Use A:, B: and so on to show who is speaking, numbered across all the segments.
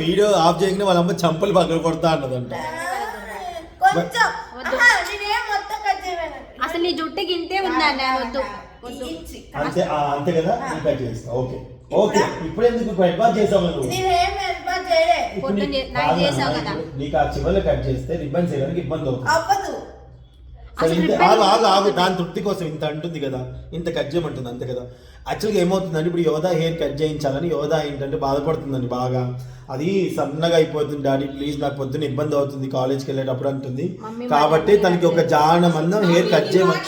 A: Video of చేయగానే వాళ్ళ అమ్మ చంపలు పక్కన కొడతా అన్నదంట.
B: అసలు నీ జుట్టుకి ఇంతే ఉందా వద్దు
A: అంతే అంతే కదా. కట్ చేస్తా. Okay okay. ఇప్పుడు ఎందుకు అడ్వాన్స్ చేసావు నువ్వు? నీకు ఆ చివరిలో కట్ చేస్తే రిబ్బన్స్ వేయడానికి ఇబ్బంది అవుతుంది. ఆగు దాని తృప్తి కోసం ఇంత అంటుంది కదా, ఇంత కట్ చేయమంటుంది అంతే కదా. యాక్చువల్గా ఏమవుతుందండి, ఇప్పుడు యోధా హెయిర్ కట్ చేయించాలని యోధా ఏంటంటే బాధపడుతుందండి బాగా. అది సన్నగా అయిపోతుంది డాడీ ప్లీజ్ నాకు పొద్దున్న ఇబ్బంది అవుతుంది కాలేజ్కి వెళ్ళేటప్పుడు అంటుంది. కాబట్టి తనకి ఒక జాన మందం హెయిర్ కట్ చేయమని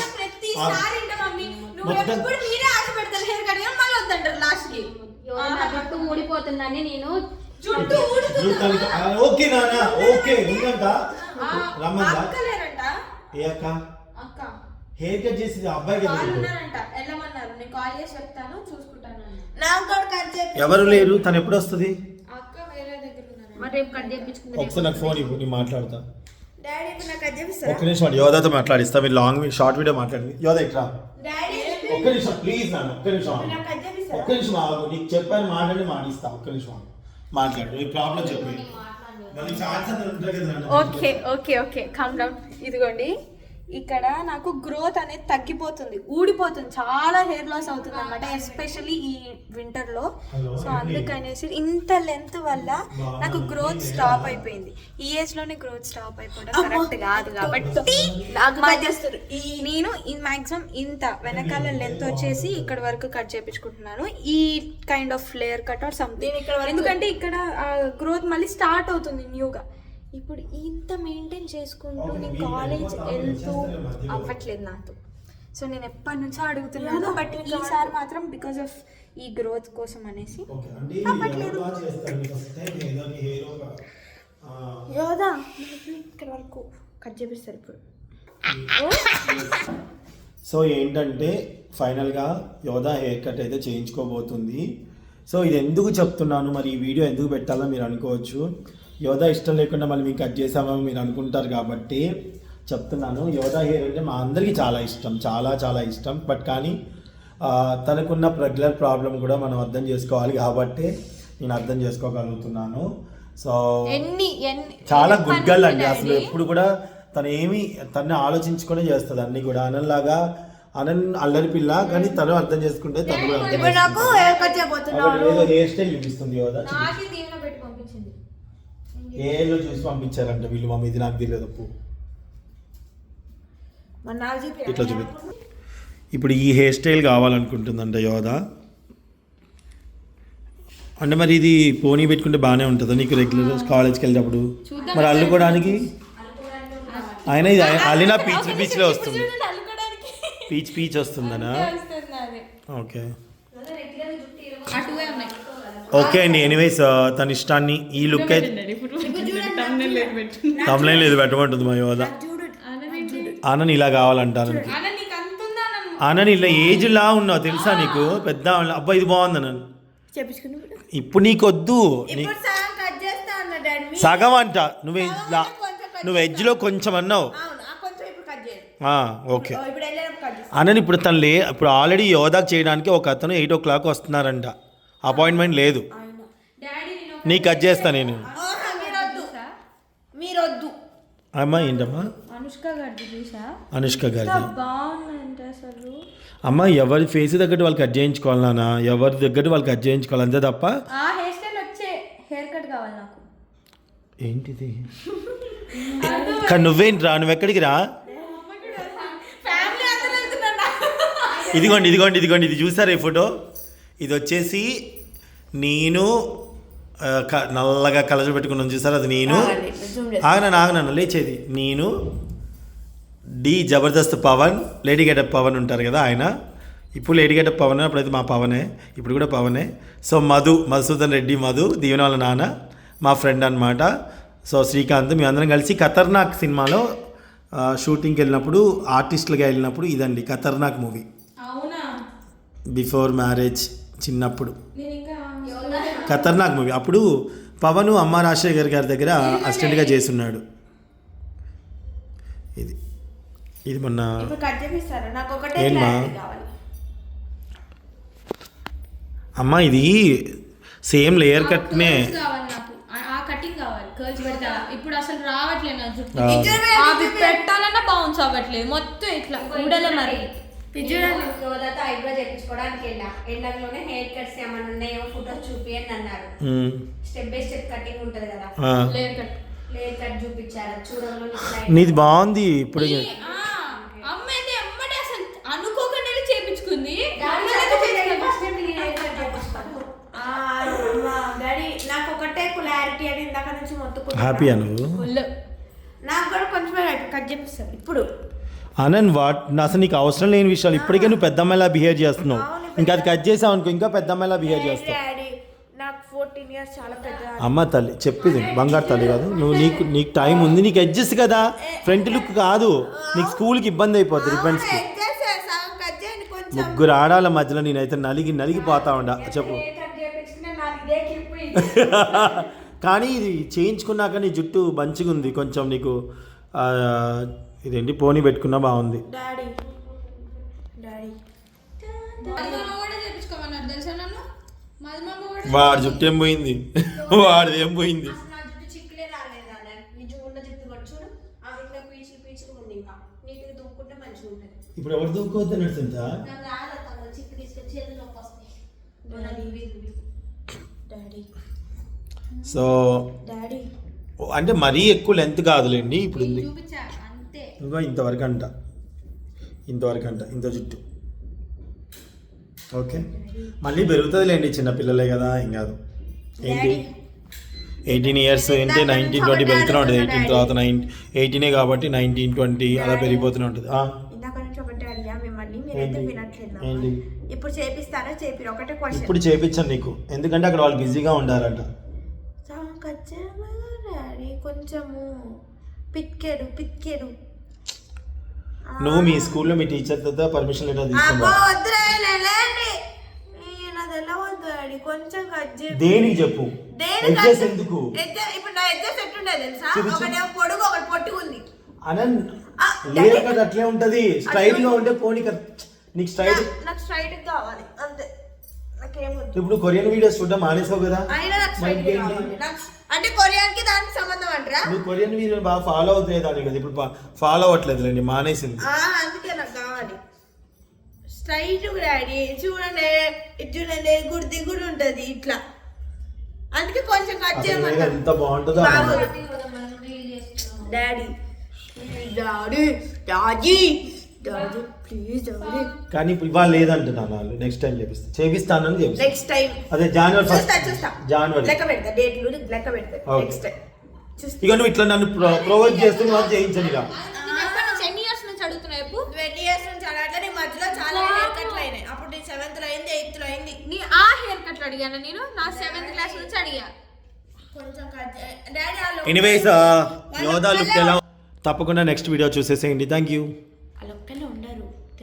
A: ఓకే నాన్న ఓకే ఉందంట రమ్మందా. ఏ అక్క హెయిర్ కట్ చేసి అబ్బాయి ఎవరు లేరు, తను ఎప్పుడు వస్తుంది? ఒకసారి నాకు ఫోన్ ఇవ్వు, నేను మాట్లాడతా. ఒక్క నిమిషం యోధాతో మాట్లాడిస్తా. మీరు లాంగ్ షార్ట్ వీడియో మాట్లాడింది. యోధా ఇట్లా ఒక్క నిమిషం ప్లీజ్ నాన్న, ఒక్క నిమిషం ఆగు. నీకు చెప్పాను మాట్లాడి మాటిస్తా. ఒక్క నిమిషం మాట్లాడు, నీ ప్రాబ్లం చెప్పి.
C: Okay okay okay calm down. ఇదిగోండి ఇక్కడ నాకు గ్రోత్ అనేది తగ్గిపోతుంది, ఊడిపోతుంది, చాలా హెయిర్ లాస్ అవుతుంది అనమాట, ఎస్పెషల్లీ ఈ వింటర్ లో. సో అందుకనేసి ఇంత లెంత్ వల్ల నాకు గ్రోత్ స్టాప్ అయిపోయింది. ఈ ఏజ్ లోనే గ్రోత్ స్టాప్ అయిపోవడం కరెక్ట్ కాదు. కాబట్టి నేను మాక్సిమం ఇంత వెనకాల లెంత్ వచ్చేసి ఇక్కడ వరకు కట్ చేయించుకుంటున్నాను. ఈ kind of flayer cut or something, ఎందుకంటే ఇక్కడ గ్రోత్ మళ్ళీ స్టార్ట్ అవుతుంది న్యూగా. ఇప్పుడు ఇంత మెయింటైన్ చేసుకుంటూ నేను కాలేజ్ వెళ్తూ అవ్వట్లేదు నాతో. సో నేను ఎప్పటి నుంచో అడుగుతున్నాను, బట్ ఈసారి మాత్రం బికాస్ ఆఫ్ ఈ గ్రోత్ కోసం అనేసి అవ్వట్లేదు. యోధా ఇక్కడ వరకు కట్ చేపిస్తారు ఇప్పుడు.
A: సో ఏంటంటే ఫైనల్గా యోధా హెయిర్ కట్ అయితే చేయించుకోబోతుంది. సో ఇది ఎందుకు చెప్తున్నాను, మరి ఈ వీడియో ఎందుకు పెట్టాలో మీరు అనుకోవచ్చు. యోధా ఇష్టం లేకుండా మళ్ళీ మీకు కట్ చేసామని మీరు అనుకుంటారు కాబట్టి చెప్తున్నాను. యోధా హెయిర్ అంటే మా అందరికీ చాలా ఇష్టం, చాలా చాలా ఇష్టం. బట్ కానీ తనకున్న రెగ్యులర్ ప్రాబ్లం కూడా మనం అర్థం చేసుకోవాలి కాబట్టి నేను అర్థం చేసుకోగలుగుతున్నాను. సో చాలా గుడ్ గర్ల్ అండి. అసలు ఎప్పుడు కూడా తను ఆలోచించుకొని చేస్తుంది అన్ని కూడా. అనలాగా అల్లరి పిల్ల, కానీ తను అర్థం చేసుకుంటే తను ఏదో హెయిర్ స్టైల్ చూపిస్తుంది యోధా. ఏళ్ళు చూసి పంపించారంట వీళ్ళు. మమ్మీ ఇది నాకు తెలియదు అప్పు. ఇట్లా చూపి. ఇప్పుడు ఈ హెయిర్ స్టైల్ కావాలనుకుంటుందంట యోధా. అంటే మరి ఇది పోనీ పెట్టుకుంటే బాగానే ఉంటుందా నీకు రెగ్యులర్ కాలేజ్కి వెళ్ళేటప్పుడు? మరి అల్లుకోవడానికి ఆయన ఇది అల్లినా పీచ్లో వస్తుంది, పీచ్ వస్తుందనా? ఓకే ఓకే అండి. ఎనీవేస్ తన ఇష్టాన్ని ఈ లుక్ అయితే తమ్లైన్ లేదు పెట్టమంటుంది మా యోధ. ఆనని ఇలా కావాలంటారు. ఆనని ఇలా ఏజ్లా ఉన్నావు తెలుసా నీకు, పెద్ద అబ్బా ఇది బాగుంది నన్ను. ఇప్పుడు నీకు వద్దు, సగం అంట. నువ్వు ఎడ్జ్లో కొంచెం అన్నావు. ఓకే అనని ఇప్పుడు ఇప్పుడు ఆల్రెడీ యోధాకు చేయడానికి ఒక అతను 8 o'clock వస్తున్నారంట, అపాయింట్మెంట్ లేదు. నీకు కట్ చేస్తా నేను. అమ్మా ఏంటమ్మా? అనుష్క గారి అమ్మ ఎవరి ఫేస్ తగ్గట్టు వాళ్ళు కట్ చేయించుకోవాలి నాన్న, ఎవరి తగ్గట్టు వాళ్ళు కట్ చేయించుకోవాలి అంతే తప్ప. ఏంటిది? కానీ నువ్వేంటి రా, నువ్వు ఎక్కడికి రా? ఇదిగోండి ఇది చూసారా ఈ ఫోటో? ఇది వచ్చేసి నేను నల్లగా కలర్ పెట్టుకున్నాను చూసారు, అది నేను. ఆగనన్న లేచేది నేను. జబర్దస్త్ పవన్, లేడీ గెటప్ పవన్ ఉంటారు కదా ఆయన. ఇప్పుడు లేడీ గెటప్ పవన్, అప్పుడైతే మా పవనే, ఇప్పుడు కూడా పవనే. సో మధుసూదన్ రెడ్డి దీవెన వాళ్ళ నాన్న మా ఫ్రెండ్ అనమాట. సో శ్రీకాంత్, మేమందరం కలిసి ఖతర్నాక్ సినిమాలో షూటింగ్కి వెళ్ళినప్పుడు, ఆర్టిస్టులుగా వెళ్ళినప్పుడు ఇదండి ఖతర్నాక్ మూవీ. బిఫోర్ మ్యారేజ్ చిన్నప్పుడు ఖతర్నాక్ మూవీ. అప్పుడు పవన్ అమ్మ రాజశేఖర్ గారి దగ్గర అసిస్టెంట్గా చేస్తున్నాడు. ఇది మొన్న ఏమా అమ్మ ఇది సేమ్ లేయర్ కట్నే.
B: Curls కావాలి నాకు ఆ కటింగ్ కావాలి, కర్ల్స్ పెడతా. ఇప్పుడు అసలు రావట్లేదు నా జుట్టు.
C: అవి పెట్టాలన్నా బౌన్స్ అవ్వట్లేదు, మొత్తం ఇట్లా ఊడలే మరి.
B: యోధాతో ఐబ్రో చేయించుకోవడానికి ఎండలోనే హెయిర్ కట్స్ ఏమైనా ఉన్నాయో ఫోటోస్ చూపియండి అన్నారు. స్టెప్ బై స్టెప్ కటింగ్ ఉంటది కదా, లేయర్ కట్ చూపించారు. చూడండి
A: నీది బాగుంది ఇప్పుడు.
C: అమ్మ అయితే అమ్మడే అసలు అనుకోకుండా చేపించుకుంది.
D: డాడీ నాకు ఒకటే క్లారిటీ అని ఇందాక నుంచి మొత్తం
A: హ్యాపీయా నువ్వు?
D: నాకు కూడా కొంచెం కట్ చేపిస్తాను ఇప్పుడు.
A: ఆనంద్ అసలు నీకు అవసరం లేని విషయాలు ఇప్పటికే నువ్వు పెద్ద అమ్మాయిలా బిహేవ్ చేస్తున్నావు. ఇంకా అది కట్ చేసావు అనుకో ఇంకా పెద్ద అమ్మాయిలా బిహేవ్ చేస్తావు.
D: డాడీ నాకు 14 years చాలా పెద్ద.
A: అమ్మ తల్లి చెప్పింది బంగారు తల్లి కాదు నువ్వు. నీకు టైం ఉంది, నీకు అడ్జస్ట్ కదా. ఫ్రంట్ లుక్ కాదు, నీకు స్కూల్కి ఇబ్బంది అయిపోతుంది. రిబ్బన్స్కి ముగ్గురు ఆడాల మధ్యలో నేనైతే నలిగిపోతా ఉండా. చెప్పు. కానీ ఇది చేయించుకున్నాక నీ జుట్టు మంచిగా ఉంది కొంచెం. నీకు ఇదేంటి పోనీ పెట్టుకున్నా బాగుంది.
D: డాడీ డాడీ
B: చేయించుకోమన్నారు తెలుసా నన్ను.
A: వాడి జుట్టు ఏం పోయింది, వాడిది ఏం పోయింది.
D: జుట్టు చిక్కులే రాలేదు అన్న. నీ జుట్టు జుట్టు కూడా చూడు, ఇట్లా పీచులు ఉంది. ఇంకా నీట్గా దువ్వుకుంటే మంచిగా ఉంటుంది.
A: ఇప్పుడు ఎవరు దూకోవద్దు నడుస్తుందా?
D: చిక్కు తీసుకొచ్చి చేతులు వస్తాయి. డాడీ
A: సో
D: డాడీ
A: అంటే మరీ ఎక్కువ లెంత్ కాదులేండి. ఇప్పుడు ఉంది
B: చూపించా అంతే.
A: ఇంకో ఇంతవరకు అంట ఇంత జుట్టు. ఓకే మళ్ళీ పెరుగుతుందిలేండి, చిన్నపిల్లలే కదా ఏం కాదు. ఏంటి 18 years అంటే 19, 20 పెరుగుతూనే ఉంటుంది. 18 తర్వాత 18 కాబట్టి 19, 20 అలా పెరిగిపోతూనే ఉంటుంది.
D: ఇందాక నుంచి ఒకటే అడిగా మిమ్మల్ని, మీరైతే వినట్లేదు. ఇప్పుడు చేపిస్తారా చేపి ఒకటే క్వశ్చన్.
A: ఇప్పుడు చేపించాను నీకు, ఎందుకంటే అక్కడ వాళ్ళు బిజీగా ఉండాలంట.
D: డాడీ కొంచెము పిక్కేడు.
A: నువ్వు మీ స్కూల్లో మీ టీచర్తో పర్మిషన్ లెటర్ తీసుకున్నావు.
D: కొంచెం
A: దేనికి చెప్పు, ఎడ్జెస్ ఎందుకు?
D: ఇప్పుడు నా ఎడ్జెస్ ఎట్టుండే తెలుసా? ఒకటేమో పొడుగు ఒకటి పొట్టి ఉంది.
A: అనంత్ లేయర్ కట్ అట్లే ఉంటది. స్ట్రైట్ గా ఉంటే పోనీ నీకు స్ట్రైట్.
D: నాకు స్ట్రైట్ కావాలి అంతే, నాకేమొద్దు.
A: ఇప్పుడు కొరియన్ వీడియోస్ చూడడం మానేసావు కదా.
D: అయినా నాకు స్ట్రైట్ కావాలి. అంటే కొరియన్ కి దానికి సంబంధం అంటారా?
A: నువ్వు కొరియన్ వీడియో బాగా ఫాలో అవుతాయి దాని కదా. ఇప్పుడు ఫాలో అవ్వట్లేదులేండి, మానేసింది.
D: అందుకే నాకు కావాలి స్ట్రైట్. డాడీ చూడండి, చూడండి గుర్ది కూడా ఉంటది ఇట్లా. అందుకే కొంచెం కట్ చేయమని.
A: ఎంత బాగుంటుందో
D: daddy daddy daddy daddy please daddy.
A: కానీ ఇప్పుడు ఇవాళ లేదంటున్నాను వాళ్ళు. నెక్స్ట్ టైం చేపిస్తానని చెప్పి.
D: నెక్స్ట్ టైం
A: అదే జనవరి 1st.
D: చూస్తా
A: జనవరి
D: లెక్క పెడతా, డేట్లు లెక్క పెడతా. నెక్స్ట్ టైం చూస్తా.
A: ఇక నువ్వు ఇట్లా నన్ను ప్రొవోక్ చేస్తూ వాళ్ళు చేయించను. ఇక
C: ఎన్ని ఇయర్స్ నుంచి అడుగుతున్నావు?
D: 20 years నుంచి అడగట్లే. నీ మధ్యలో చాలా హెయిర్ కట్లు అయినాయి. అప్పుడు నీ 7th లో అయింది, 8th లో అయింది.
C: నీ ఆ హెయిర్ కట్లు అడిగాను నేను, నా 7th క్లాస్ నుంచి అడిగా.
D: కొంచెం డాడీ
A: ఎనీవేస్ యోధా లుక్ ఎలా తప్పకుండా నెక్స్ట్ వీడియో చూసేసేయండి. Thank you.